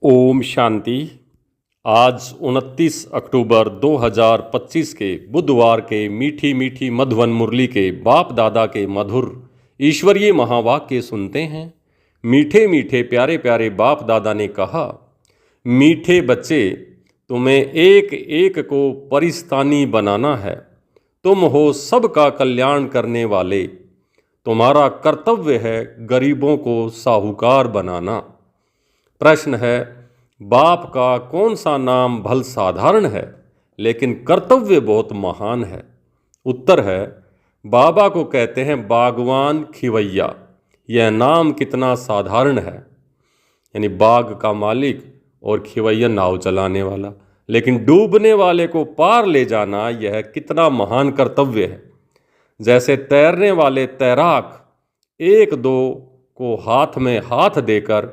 ओम शांति। आज 29 अक्टूबर 2025 के बुधवार के मीठी मीठी मधुवन मुरली के बाप दादा के मधुर ईश्वरीय महावाक्य सुनते हैं। मीठे मीठे प्यारे प्यारे बाप दादा ने कहा, मीठे बच्चे, तुम्हें एक एक को परिस्तानी बनाना है। तुम हो सबका कल्याण करने वाले। तुम्हारा कर्तव्य है गरीबों को साहूकार बनाना। प्रश्न है, बाप का कौन सा नाम भल साधारण है लेकिन कर्तव्य बहुत महान है? उत्तर है, बाबा को कहते हैं बागवान खिवैया। यह नाम कितना साधारण है, यानी बाग का मालिक और खिवैया नाव चलाने वाला, लेकिन डूबने वाले को पार ले जाना यह कितना महान कर्तव्य है। जैसे तैरने वाले तैराक एक दो को हाथ में हाथ देकर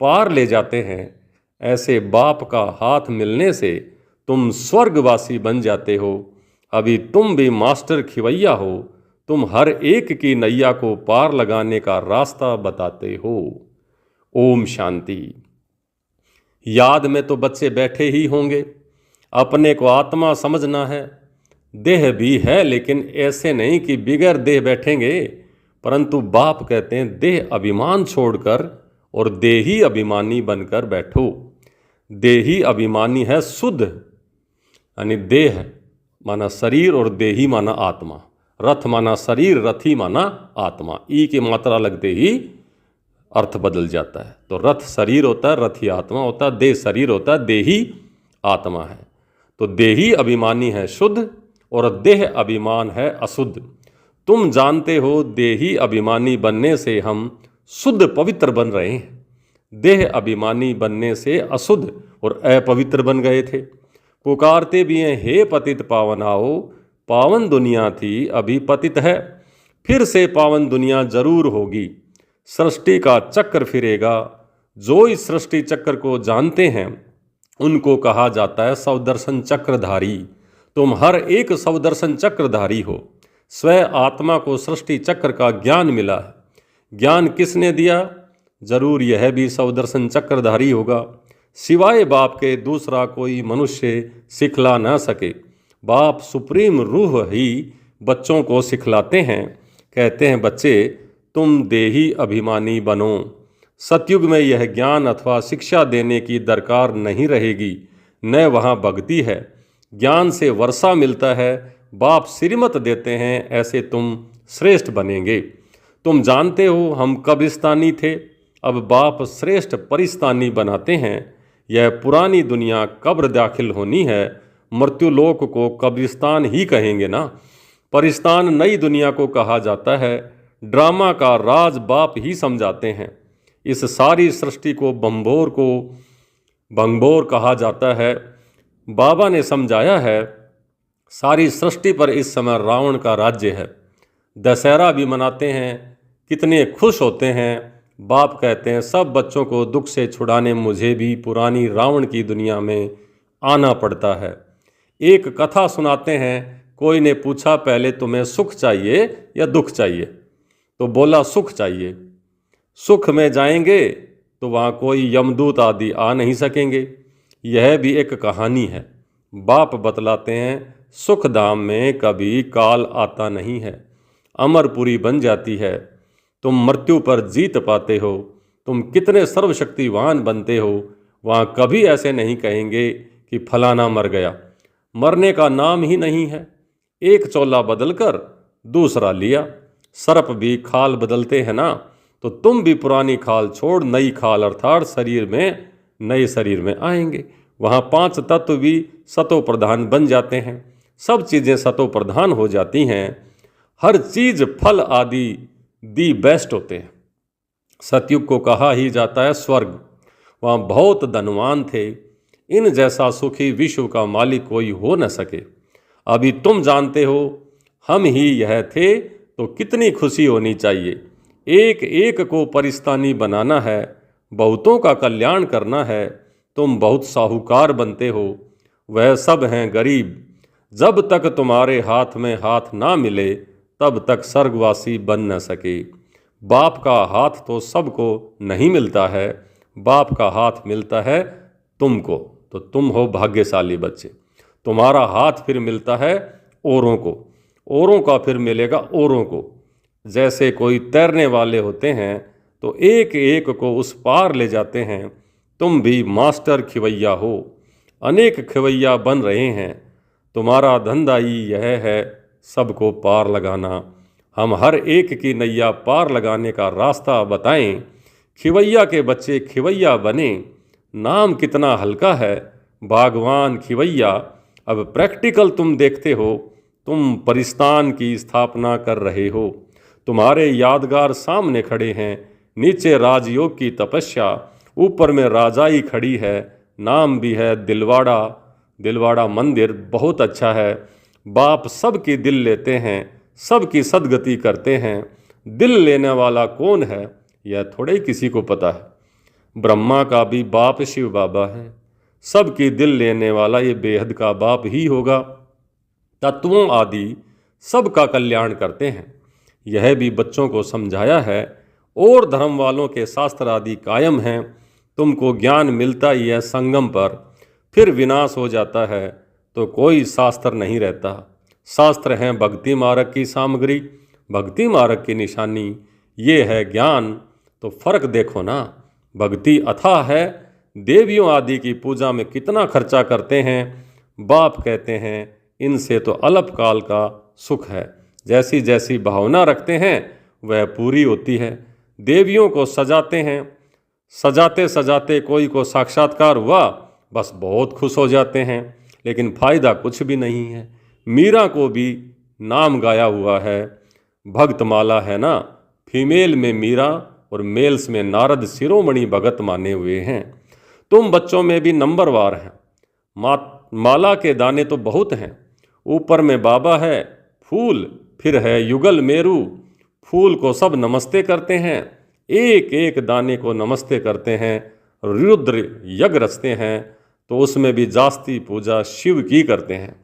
पार ले जाते हैं, ऐसे बाप का हाथ मिलने से तुम स्वर्गवासी बन जाते हो। अभी तुम भी मास्टर खिवैया हो। तुम हर एक की नैया को पार लगाने का रास्ता बताते हो। ओम शांति। याद में तो बच्चे बैठे ही होंगे। अपने को आत्मा समझना है। देह भी है, लेकिन ऐसे नहीं कि बिगैर देह बैठेंगे, परंतु बाप कहते हैं देह अभिमान छोड़कर और देही अभिमानी बनकर बैठो। देही अभिमानी है शुद्ध, यानी देह माना शरीर और देही माना आत्मा। रथ माना शरीर, रथी माना आत्मा। ई की मात्रा लगते ही अर्थ बदल जाता है। तो रथ शरीर होता है, रथी आत्मा होता है, देह शरीर होता है, देही आत्मा है। तो देही अभिमानी है शुद्ध और देह अभिमान है अशुद्ध। तुम जानते हो देही अभिमानी बनने से हम शुद्ध पवित्र बन रहे हैं। देह अभिमानी बनने से अशुद्ध और अपवित्र बन गए थे। पुकारते भी हैं, हे पतित पावन आओ। पावन दुनिया थी, अभी पतित है, फिर से पावन दुनिया जरूर होगी। सृष्टि का चक्र फिरेगा। जो इस सृष्टि चक्र को जानते हैं उनको कहा जाता है सवदर्शन चक्रधारी। तुम हर एक सवदर्शन चक्रधारी हो। स्वयं आत्मा को सृष्टि चक्र का ज्ञान मिला है। ज्ञान किसने दिया? जरूर यह भी सवदर्शन चक्रधारी होगा। सिवाय बाप के दूसरा कोई मनुष्य सिखला ना सके। बाप सुप्रीम रूह ही बच्चों को सिखलाते हैं। कहते हैं, बच्चे तुम देही अभिमानी बनो। सतयुग में यह ज्ञान अथवा शिक्षा देने की दरकार नहीं रहेगी, न वहाँ भक्ति है। ज्ञान से वर्षा मिलता है। बाप श्रीमत देते हैं, ऐसे तुम श्रेष्ठ बनेंगे। तुम जानते हो हम कब्रिस्तानी थे, अब बाप श्रेष्ठ परिस्तानी बनाते हैं। यह पुरानी दुनिया कब्र दाखिल होनी है। मृत्युलोक को कब्रिस्तान ही कहेंगे ना। परिस्तान नई दुनिया को कहा जाता है। ड्रामा का राज बाप ही समझाते हैं। इस सारी सृष्टि को भंगोर कहा जाता है। बाबा ने समझाया है, सारी सृष्टि पर इस समय रावण का राज्य है। दशहरा भी मनाते हैं, कितने खुश होते हैं। बाप कहते हैं, सब बच्चों को दुख से छुड़ाने मुझे भी पुरानी रावण की दुनिया में आना पड़ता है। एक कथा सुनाते हैं, कोई ने पूछा, पहले तुम्हें सुख चाहिए या दुख चाहिए? तो बोला सुख चाहिए। सुख में जाएंगे तो वहाँ कोई यमदूत आदि आ नहीं सकेंगे। यह भी एक कहानी है। बाप बतलाते हैं, सुख धाम में कभी काल आता नहीं है। अमरपुरी बन जाती है। तुम मृत्यु पर जीत पाते हो। तुम कितने सर्वशक्तिवान बनते हो। वहाँ कभी ऐसे नहीं कहेंगे कि फलाना मर गया। मरने का नाम ही नहीं है। एक चोला बदलकर दूसरा लिया। सर्प भी खाल बदलते हैं ना, तो तुम भी पुरानी खाल छोड़ नई खाल अर्थात नए शरीर में आएंगे। वहाँ 5 तत्व भी सतो प्रधान बन जाते हैं। सब चीज़ें सतो प्रधान हो जाती हैं। हर चीज़ फल आदि दी बेस्ट होते हैं। सतयुग को कहा ही जाता है स्वर्ग। वहाँ बहुत धनवान थे। इन जैसा सुखी विश्व का मालिक कोई हो न सके। अभी तुम जानते हो हम ही यह थे, तो कितनी खुशी होनी चाहिए। एक एक को परिस्तानी बनाना है, बहुतों का कल्याण करना है। तुम बहुत साहूकार बनते हो, वह सब हैं गरीब। जब तक तुम्हारे हाथ में हाथ ना मिले तब तक स्वर्गवासी बन न सके। बाप का हाथ तो सबको नहीं मिलता है। बाप का हाथ मिलता है तुमको, तो तुम हो भाग्यशाली बच्चे। तुम्हारा हाथ फिर मिलता है औरों को, औरों का फिर मिलेगा औरों को। जैसे कोई तैरने वाले होते हैं तो एक एक को उस पार ले जाते हैं, तुम भी मास्टर खिवैया हो, अनेक खिवैया बन रहे हैं। तुम्हारा धंधा ही यह है सबको पार लगाना। हम हर एक की नैया पार लगाने का रास्ता बताएं। खिवैया के बच्चे खिवैया बने, नाम कितना हल्का है, बागवान खिवैया। अब प्रैक्टिकल तुम देखते हो, तुम परिस्तान की स्थापना कर रहे हो। तुम्हारे यादगार सामने खड़े हैं, नीचे राजयोग की तपस्या, ऊपर में राजाई खड़ी है, नाम भी है दिलवाड़ा। दिलवाड़ा मंदिर बहुत अच्छा है। बाप सबकी दिल लेते हैं, सबकी सदगति करते हैं। दिल लेने वाला कौन है यह थोड़े ही किसी को पता है। ब्रह्मा का भी बाप शिव बाबा है, सबकी दिल लेने वाला ये बेहद का बाप ही होगा। तत्वों आदि सबका कल्याण करते हैं, यह भी बच्चों को समझाया है। और धर्म वालों के शास्त्र आदि कायम हैं, तुमको ज्ञान मिलता ही है संगम पर, फिर विनाश हो जाता है तो कोई शास्त्र नहीं रहता। शास्त्र हैं भक्ति मार्ग की सामग्री, भक्ति मार्ग की निशानी ये है ज्ञान। तो फर्क देखो ना, भक्ति अथाह है, देवियों आदि की पूजा में कितना खर्चा करते हैं। बाप कहते हैं इनसे तो अल्पकाल का सुख है, जैसी जैसी भावना रखते हैं वह पूरी होती है। देवियों को सजाते हैं, सजाते सजाते कोई को साक्षात्कार हुआ, बस बहुत खुश हो जाते हैं, लेकिन फायदा कुछ भी नहीं है। मीरा को भी नाम गाया हुआ है, भक्तमाला है ना, फीमेल में मीरा और मेल्स में नारद शिरोमणि भगत माने हुए हैं। तुम बच्चों में भी नंबरवार हैं। माला के दाने तो बहुत हैं, ऊपर में बाबा है, फूल फिर है युगल मेरू। फूल को सब नमस्ते करते हैं, एक एक दाने को नमस्ते करते हैं। रुद्र यज्ञ रचते हैं तो उसमें भी जास्ती पूजा शिव की करते हैं,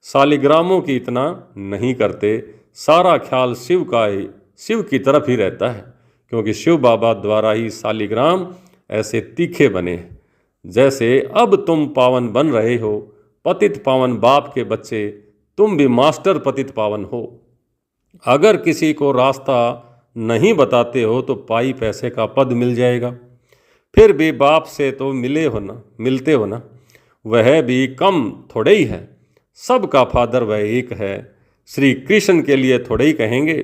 शालिग्रामों की इतना नहीं करते। सारा ख्याल शिव का ही, शिव की तरफ ही रहता है, क्योंकि शिव बाबा द्वारा ही शालिग्राम ऐसे तीखे बने हैं। जैसे अब तुम पावन बन रहे हो, पतित पावन बाप के बच्चे, तुम भी मास्टर पतित पावन हो। अगर किसी को रास्ता नहीं बताते हो तो पाई पैसे का पद मिल जाएगा, फिर भी बाप से तो मिलते हो ना, वह भी कम थोड़े ही है। सबका फादर वह एक है। श्री कृष्ण के लिए थोड़े ही कहेंगे,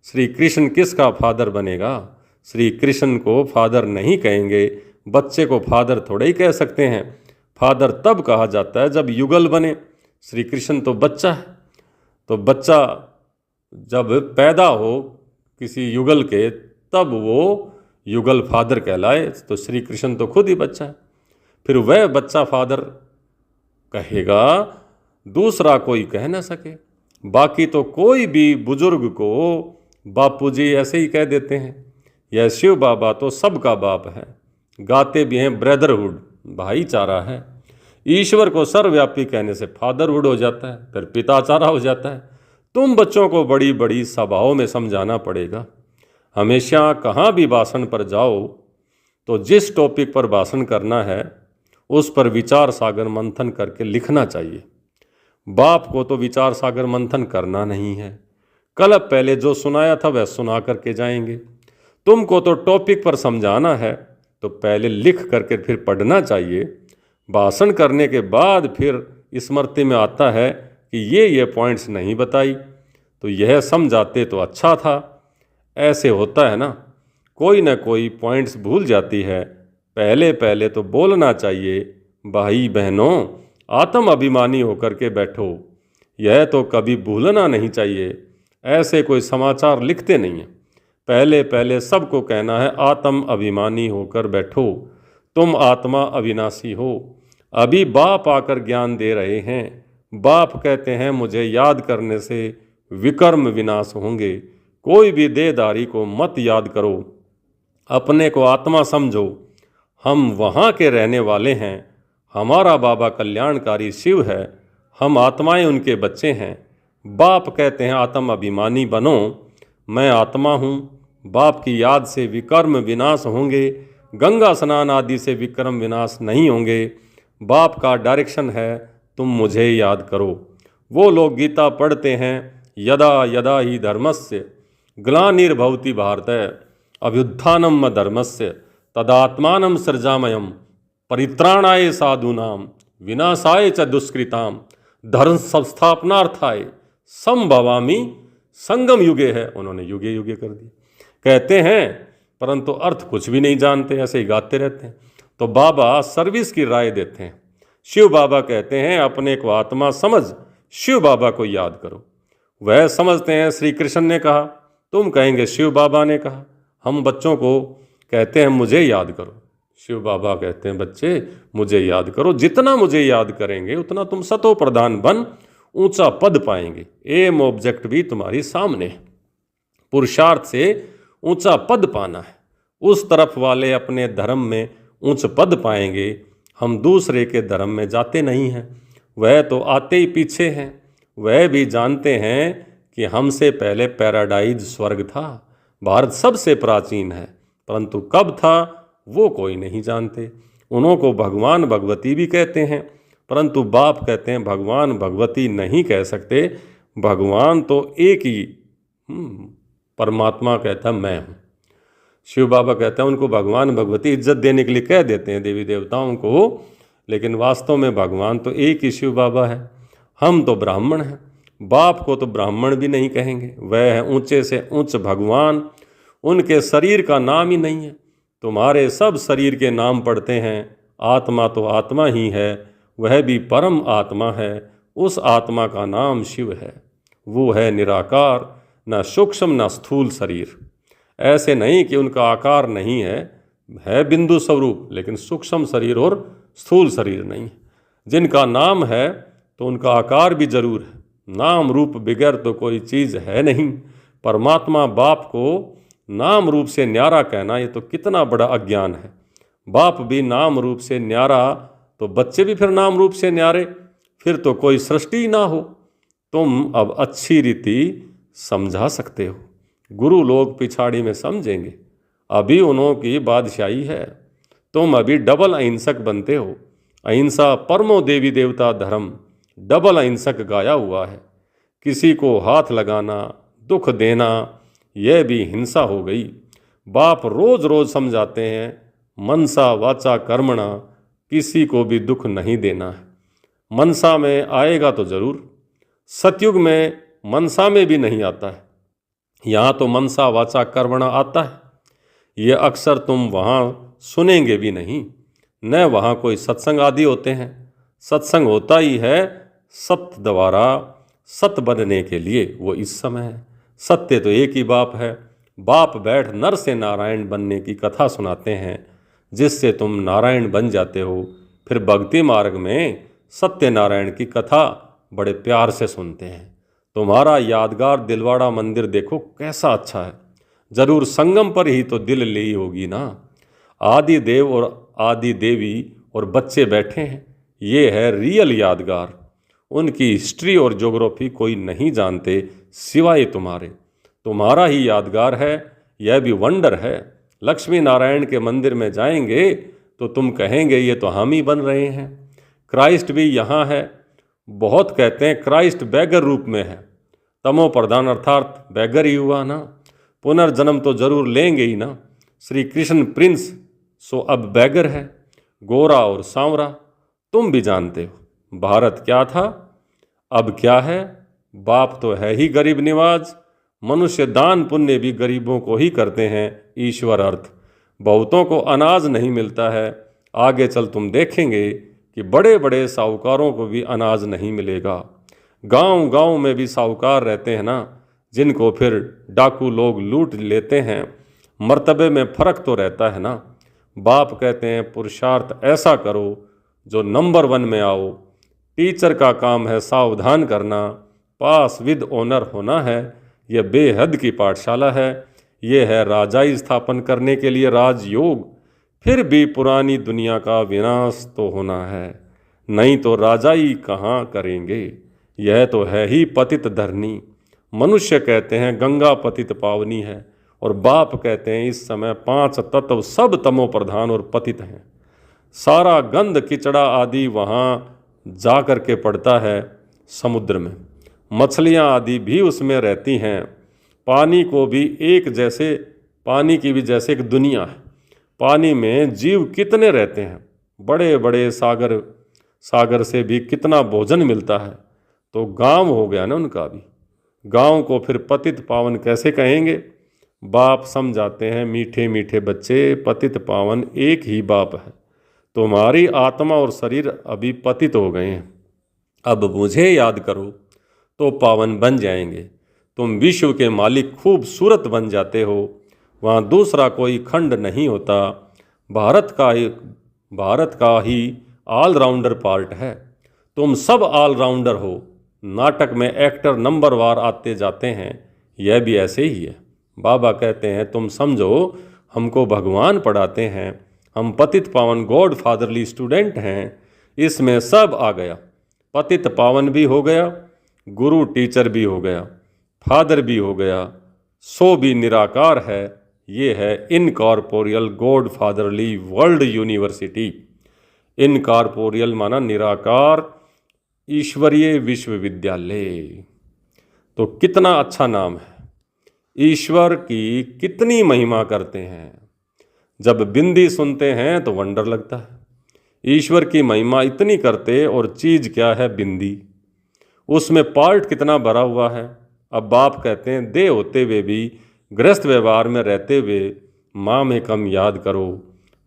श्री कृष्ण किसका फादर बनेगा? श्री कृष्ण को फादर नहीं कहेंगे, बच्चे को फादर थोड़े ही कह सकते हैं। फादर तब कहा जाता है जब युगल बने। श्री कृष्ण तो बच्चा है, तो बच्चा जब पैदा हो किसी युगल के, तब वो युगल फादर कहलाए। तो श्री कृष्ण तो खुद ही बच्चा है, फिर वह बच्चा फादर कहेगा, दूसरा कोई कह ना सके। बाकी तो कोई भी बुजुर्ग को बापूजी ऐसे ही कह देते हैं। यह शिव बाबा तो सबका बाप है, गाते भी हैं ब्रदरहुड, भाईचारा है। ईश्वर को सर्वव्यापी कहने से फादरहुड हो जाता है, फिर पिताचारा हो जाता है। तुम बच्चों को बड़ी बड़ी सभाओं में समझाना पड़ेगा। हमेशा कहाँ भी भाषण पर जाओ तो जिस टॉपिक पर भाषण करना है उस पर विचार सागर मंथन करके लिखना चाहिए। बाप को तो विचार सागर मंथन करना नहीं है, कल पहले जो सुनाया था वह सुना करके जाएंगे। तुमको तो टॉपिक पर समझाना है तो पहले लिख करके फिर पढ़ना चाहिए। भाषण करने के बाद फिर स्मृति में आता है कि ये पॉइंट्स नहीं बताई, तो यह समझाते तो अच्छा था। ऐसे होता है ना, कोई ना कोई पॉइंट्स भूल जाती है। पहले पहले तो बोलना चाहिए, भाई बहनों आत्म अभिमानी होकर के बैठो, यह तो कभी भूलना नहीं चाहिए। ऐसे कोई समाचार लिखते नहीं हैं, पहले पहले सबको कहना है आत्म अभिमानी होकर बैठो, तुम आत्मा अविनाशी हो। अभी बाप आकर ज्ञान दे रहे हैं। बाप कहते हैं मुझे याद करने से विकर्म विनाश होंगे। कोई भी देहधारी को मत याद करो, अपने को आत्मा समझो। हम वहाँ के रहने वाले हैं, हमारा बाबा कल्याणकारी शिव है, हम आत्माएं उनके बच्चे हैं। बाप कहते हैं आत्म अभिमानी बनो, मैं आत्मा हूँ। बाप की याद से विकर्म विनाश होंगे, गंगा स्नान आदि से विक्रम विनाश नहीं होंगे। बाप का डायरेक्शन है, तुम मुझे याद करो। वो लोग गीता पढ़ते हैं, यदा यदा ही धर्मस्य ग्लानिर्भवति भारत अभ्युत्थानम धर्मस्य तदात्मानं सृजामयम परित्राणाय साधूनाम विनाशाय च दुष्कृताम धर्म संस्थापनार्थाय संभवामि संगम युगे है। उन्होंने युगे युगे कर दिया। कहते हैं परंतु अर्थ कुछ भी नहीं जानते, ऐसे ही गाते रहते हैं। तो बाबा सर्विस की राय देते हैं। शिव बाबा कहते हैं अपने को आत्मा समझ शिव बाबा को याद करो। वह समझते हैं श्री कृष्ण ने कहा, तुम कहेंगे शिव बाबा ने कहा। हम बच्चों को कहते हैं मुझे याद करो। शिव बाबा कहते हैं बच्चे मुझे याद करो, जितना मुझे याद करेंगे उतना तुम सतो प्रधान बन ऊंचा पद पाएंगे। एम ऑब्जेक्ट भी तुम्हारी सामने है। पुरुषार्थ से ऊंचा पद पाना है। उस तरफ वाले अपने धर्म में ऊंच पद पाएंगे, हम दूसरे के धर्म में जाते नहीं हैं। वह तो आते ही पीछे हैं। वह भी जानते हैं कि हमसे पहले पैराडाइज स्वर्ग था, भारत सबसे प्राचीन है, परंतु कब था वो कोई नहीं जानते। उन्हों को भगवान भगवती भी कहते हैं, परंतु बाप कहते हैं भगवान भगवती नहीं कह सकते। भगवान तो एक ही परमात्मा कहता मैं हूँ। शिव बाबा कहते हैं उनको भगवान भगवती इज्जत देने के लिए कह देते हैं देवी देवताओं को, लेकिन वास्तव में भगवान तो एक ही शिव बाबा है। हम तो ब्राह्मण हैं, बाप को तो ब्राह्मण भी नहीं कहेंगे। वह है ऊंचे से ऊंच भगवान, उनके शरीर का नाम ही नहीं है। तुम्हारे सब शरीर के नाम पढ़ते हैं, आत्मा तो आत्मा ही है, वह भी परम आत्मा है। उस आत्मा का नाम शिव है। वो है निराकार, न सूक्ष्म न स्थूल शरीर। ऐसे नहीं कि उनका आकार नहीं है बिंदु स्वरूप, लेकिन सूक्ष्म शरीर और स्थूल शरीर नहीं। जिनका नाम है तो उनका आकार भी जरूर है। नाम रूप बगैर तो कोई चीज़ है नहीं। परमात्मा बाप को नाम रूप से न्यारा कहना, ये तो कितना बड़ा अज्ञान है। बाप भी नाम रूप से न्यारा तो बच्चे भी फिर नाम रूप से न्यारे, फिर तो कोई सृष्टि ही ना हो। तुम अब अच्छी रीति समझा सकते हो, गुरु लोग पिछाड़ी में समझेंगे। अभी उन्हों की बादशाही है, तुम अभी डबल अहिंसक बनते हो। अहिंसा परमो देवी देवता धर्म डबल अहिंसक गाया हुआ है। किसी को हाथ लगाना, दुख देना, यह भी हिंसा हो गई। बाप रोज रोज समझाते हैं मनसा वाचा कर्मणा, किसी को भी दुख नहीं देना है। मनसा में आएगा तो जरूर, सतयुग में मनसा में भी नहीं आता है। यहाँ तो मनसा वाचा कर्मणा आता है। ये अक्सर तुम वहाँ सुनेंगे भी नहीं, न वहाँ कोई सत्संग आदि होते हैं। सत्संग होता ही है सत्य द्वारा, सत्य बनने के लिए, वो इस समय है। सत्य तो एक ही बाप है। बाप बैठ नर से नारायण बनने की कथा सुनाते हैं, जिससे तुम नारायण बन जाते हो। फिर भक्ति मार्ग में सत्यनारायण की कथा बड़े प्यार से सुनते हैं। तुम्हारा यादगार दिलवाड़ा मंदिर देखो कैसा अच्छा है। जरूर संगम पर ही तो दिल ली होगी ना। आदि देव और आदि देवी और बच्चे बैठे हैं, ये है रियल यादगार। उनकी हिस्ट्री और ज्योग्राफी कोई नहीं जानते सिवाय तुम्हारे। तुम्हारा ही यादगार है, यह भी वंडर है। लक्ष्मी नारायण के मंदिर में जाएंगे तो तुम कहेंगे ये तो हम ही बन रहे हैं। क्राइस्ट भी यहाँ है। बहुत कहते हैं क्राइस्ट बैगर रूप में है। तमो प्रधान अर्थात बैगर ही हुआ ना। पुनर्जन्म तो जरूर लेंगे ही ना। श्री कृष्ण प्रिंस सो अब बैगर है, गोरा और सांवरा। तुम भी जानते हो भारत क्या था, अब क्या है। बाप तो है ही गरीब निवाज। मनुष्य दान पुण्य भी गरीबों को ही करते हैं। ईश्वर अर्थ बहुतों को अनाज नहीं मिलता है। आगे चल तुम देखेंगे कि बड़े बड़े साहूकारों को भी अनाज नहीं मिलेगा। गांव गांव में भी साहूकार रहते हैं ना, जिनको फिर डाकू लोग लूट लेते हैं। मर्तबे में फ़र्क तो रहता है ना। बाप कहते हैं पुरुषार्थ ऐसा करो जो नंबर 1 में आओ। टीचर का काम है सावधान करना, पास विद ऑनर होना है। यह बेहद की पाठशाला है। ये है राजाई स्थापन करने के लिए राजयोग। फिर भी पुरानी दुनिया का विनाश तो होना है, नहीं तो राजाई कहाँ करेंगे। यह तो है ही पतित धरनी। मनुष्य कहते हैं गंगा पतित पावनी है, और बाप कहते हैं इस समय 5 तत्व सब तमो प्रधान और पतित हैं। सारा गंध किचड़ा आदि वहाँ जा कर के पड़ता है समुद्र में। मछलियाँ आदि भी उसमें रहती हैं। पानी को भी एक जैसे, पानी की भी जैसे एक दुनिया है। पानी में जीव कितने रहते हैं, बड़े बड़े सागर, सागर से भी कितना भोजन मिलता है। तो गांव हो गया ना उनका भी। गांव को फिर पतित पावन कैसे कहेंगे? बाप समझाते हैं, मीठे मीठे बच्चे, पतित पावन एक ही बाप है। तुम्हारी आत्मा और शरीर अभी पतित हो गए हैं, अब मुझे याद करो तो पावन बन जाएंगे। तुम विश्व के मालिक खूबसूरत बन जाते हो। वहाँ दूसरा कोई खंड नहीं होता। भारत का ही ऑलराउंडर पार्ट है। तुम सब ऑलराउंडर हो। नाटक में एक्टर नंबर वार आते जाते हैं, यह भी ऐसे ही है। बाबा कहते हैं तुम समझो हमको भगवान पढ़ाते हैं, हम पतित पावन गॉड फादरली स्टूडेंट हैं। इसमें सब आ गया, पतित पावन भी हो गया, गुरु टीचर भी हो गया, फादर भी हो गया, सो भी निराकार है। ये है incorporeal God fatherly world university. Incorporeal माना निराकार ईश्वरीय विश्वविद्यालय। तो कितना अच्छा नाम है। ईश्वर की कितनी महिमा करते हैं। जब बिंदी सुनते हैं तो वंडर लगता है। ईश्वर की महिमा इतनी करते और चीज़ क्या है बिंदी, उसमें पार्ट कितना भरा हुआ है। अब बाप कहते हैं दे होते हुए भी, गृहस्थ व्यवहार में रहते हुए माँ में कम याद करो।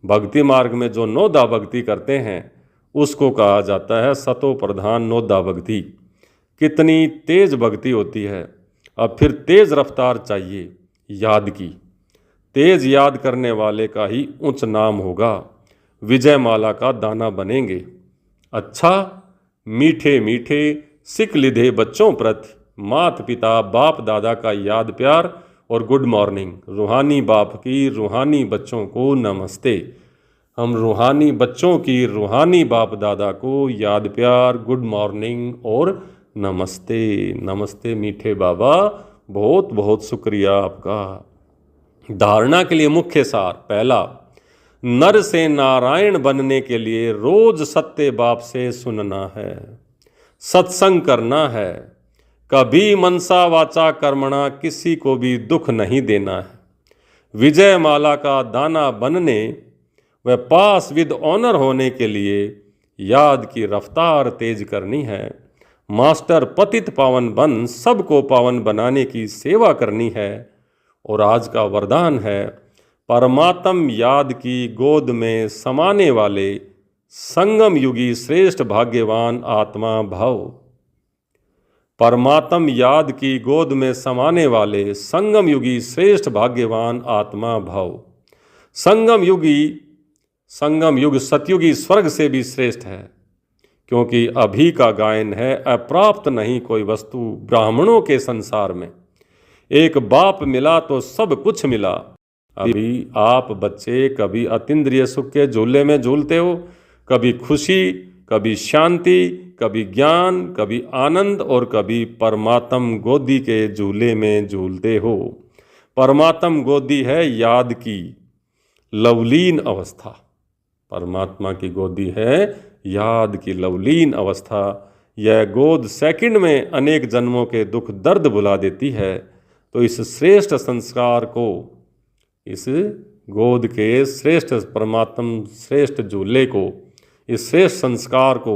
भक्ति मार्ग में जो नोदा भक्ति करते हैं उसको कहा जाता है सतो प्रधान नोदा भक्ति। कितनी तेज भक्ति होती है। अब फिर तेज रफ्तार चाहिए याद की। तेज याद करने वाले का ही उच्च नाम होगा, विजय माला का दाना बनेंगे। अच्छा, मीठे मीठे सिख लिधे बच्चों प्रति मात पिता बाप दादा का याद प्यार और गुड मॉर्निंग। रूहानी बाप की रूहानी बच्चों को नमस्ते। हम रूहानी बच्चों की रूहानी बाप दादा को याद प्यार, गुड मॉर्निंग और नमस्ते। नमस्ते मीठे बाबा, बहुत बहुत शुक्रिया आपका। धारणा के लिए मुख्य सार पहला, नर से नारायण बनने के लिए रोज सत्य बाप से सुनना है, सत्संग करना है, कभी मनसा वाचा कर्मणा किसी को भी दुख नहीं देना है। विजय माला का दाना बनने व पास विद ऑनर होने के लिए याद की रफ्तार तेज करनी है। मास्टर पतित पावन बन सबको पावन बनाने की सेवा करनी है। और आज का वरदान है, परमात्म याद की गोद में समाने वाले संगम युगी श्रेष्ठ भाग्यवान आत्मा भाव। परमात्म याद की गोद में समाने वाले संगम युगी श्रेष्ठ भाग्यवान आत्मा भाव। संगम युग सतयुगी स्वर्ग से भी श्रेष्ठ है, क्योंकि अभी का गायन है अप्राप्त नहीं कोई वस्तु ब्राह्मणों के संसार में। एक बाप मिला तो सब कुछ मिला। अभी आप बच्चे कभी अतीन्द्रिय सुख के झूले में झूलते हो, कभी खुशी, कभी शांति, कभी ज्ञान, कभी आनंद और कभी परमात्म गोदी के झूले में झूलते हो। परमात्म गोदी है याद की लवलीन अवस्था। परमात्मा की गोदी है याद की लवलीन अवस्था। यह गोद सेकंड में अनेक जन्मों के दुख दर्द भुला देती है। तो इस श्रेष्ठ संस्कार को, इस गोद के श्रेष्ठ परमात्म श्रेष्ठ झूले को, इस श्रेष्ठ संस्कार को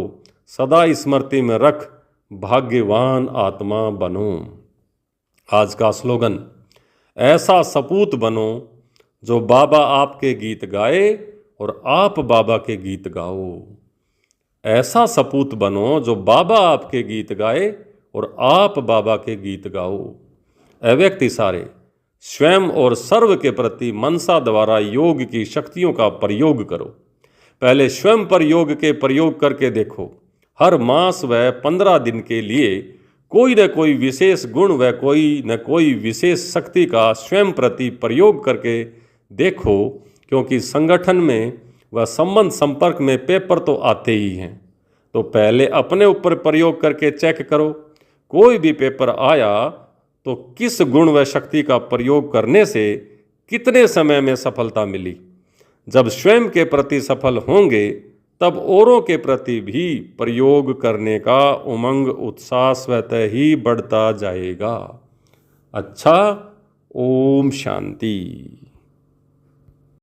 सदा स्मृति में रख भाग्यवान आत्मा बनो। आज का स्लोगन, ऐसा सपूत बनो जो बाबा आपके गीत गाए और आप बाबा के गीत गाओ। ऐसा सपूत बनो जो बाबा आपके गीत गाए और आप बाबा के गीत गाओ। अव्यक्त इशारे, स्वयं और सर्व के प्रति मनसा द्वारा योग की शक्तियों का प्रयोग करो। पहले स्वयं पर योग के प्रयोग करके देखो। हर मास व 15 दिन के लिए कोई न कोई विशेष गुण व कोई न कोई विशेष शक्ति का स्वयं प्रति प्रयोग करके देखो, क्योंकि संगठन में व संबंध संपर्क में पेपर तो आते ही हैं। तो पहले अपने ऊपर प्रयोग करके चेक करो। कोई भी पेपर आया तो किस गुण व शक्ति का प्रयोग करने से कितने समय में सफलता मिली। जब स्वयं के प्रति सफल होंगे तब औरों के प्रति भी प्रयोग करने का उमंग उत्साह स्वतः ही बढ़ता जाएगा। अच्छा, ओम शांति।